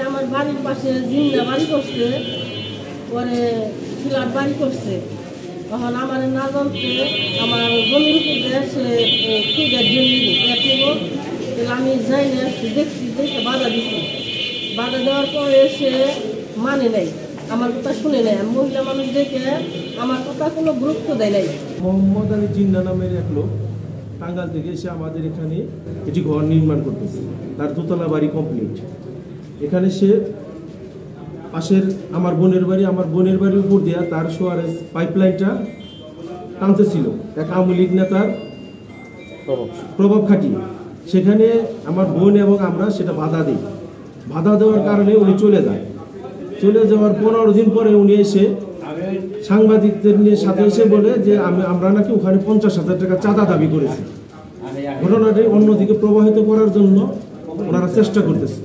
আমার বাড়ির পাশে জিন্দা বাড়ি করছে, পরে ফ্ল্যাট বাড়ি করছে। তখন আমার না জানতে আমার জমির উপর দিয়ে সে খুঁজে ড্রেন নিব, আমি যাই না, দেখছি, দেখে বাধা দিচ্ছি। বাধা দেওয়ার পরে সে মানে নাই, আমার কথা শুনে নেয়। মহিলা মানুষ দেখে আমার কথা কোনো গুরুত্ব দেয় নাই। মোহাম্মদ আলী জিন্না নামের এক লোক টাঙ্গাইল থেকে এসে আমাদের এখানে একটি ঘর নির্মাণ করতেছে। তার দোতলা বাড়ি কমপ্লিট। এখানে সে পাশের আমার বোনের বাড়ির উপর দেওয়া তার সোয়ারেজ পাইপলাইনটা টানতেছিল এক আওয়ামী লীগ নেতার প্রভাব খাটিয়ে। সেখানে আমার বোন এবং আমরা সেটা বাধা দিই। বাধা দেওয়ার কারণে উনি চলে যায়। চলে যাওয়ার 15 দিন পরে উনি এসে সাংবাদিকদের নিয়ে সাথে এসে বলে যে আমরা নাকি ওখানে 50,000 টাকা চাঁদা দাবি করেছি। ঘটনাটি অন্যদিকে প্রবাহিত করার জন্য ওনারা চেষ্টা করতেছে।